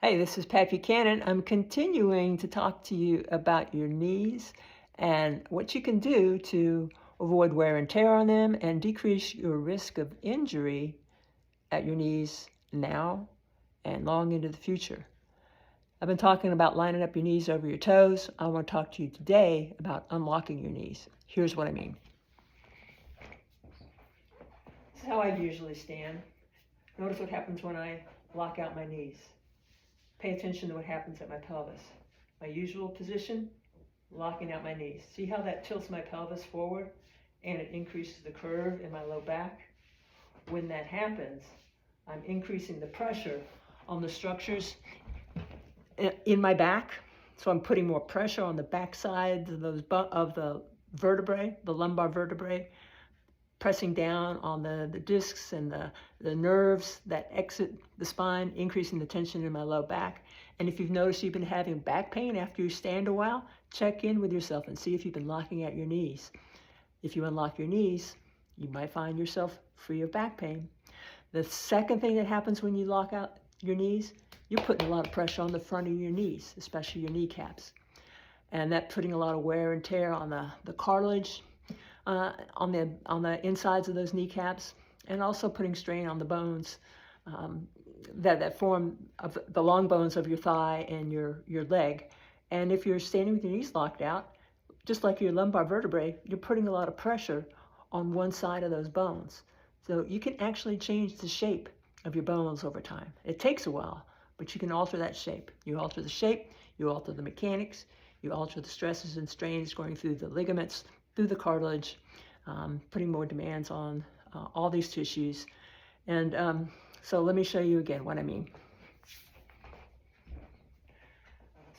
Hey, this is Pat Buchanan. I'm continuing to talk to you about your knees and what you can do to avoid wear and tear on them and decrease your risk of injury at your knees now and long into the future. I've been talking about lining up your knees over your toes. I want to talk to you today about unlocking your knees. Here's what I mean. This is how I usually stand. Notice what happens when I lock out my knees. Pay attention to what happens at my pelvis. My usual position, locking out my knees. See how that tilts my pelvis forward and it increases the curve in my low back? When that happens, I'm increasing the pressure on the structures in my back. So I'm putting more pressure on the back sides of the vertebrae, the lumbar vertebrae, pressing down on the discs and the nerves that exit the spine, increasing the tension in my low back. And if you've noticed you've been having back pain after you stand a while, check in with yourself and see if you've been locking out your knees. If you unlock your knees, you might find yourself free of back pain. The second thing that happens when you lock out your knees, you're putting a lot of pressure on the front of your knees, especially your kneecaps. And that's putting a lot of wear and tear on the cartilage, on the insides of those kneecaps, and also putting strain on the bones that form of the long bones of your thigh and your leg. And if you're standing with your knees locked out, just like your lumbar vertebrae, you're putting a lot of pressure on one side of those bones. So you can actually change the shape of your bones over time. It takes a while, but you can alter that shape. You alter the shape, you alter the mechanics, you alter the stresses and strains going through the ligaments, through the cartilage, putting more demands on all these tissues. And so let me show you again what I mean.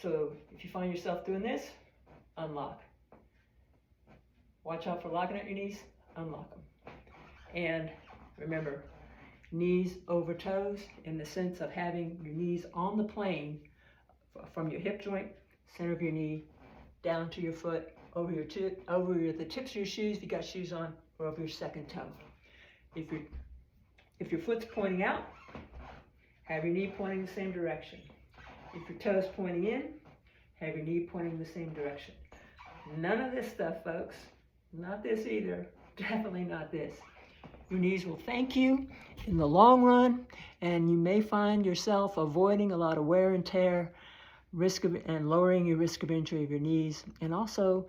So if you find yourself doing this, unlock. Watch out for locking out your knees, unlock them. And remember, knees over toes in the sense of having your knees on the plane from your hip joint, center of your knee, down to your foot, over the tips of your shoes if you got shoes on, or over your second toe. If your foot's pointing out, have your knee pointing the same direction. If your toe's pointing in, have your knee pointing the same direction. None of this stuff, folks. Not this either. Definitely not this. Your knees will thank you in the long run, and you may find yourself avoiding a lot of wear and tear, and lowering your risk of injury of your knees, and also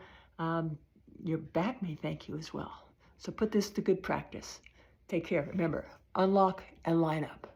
your back may thank you as well. So put this to good practice. Take care. Remember, unlock and line up.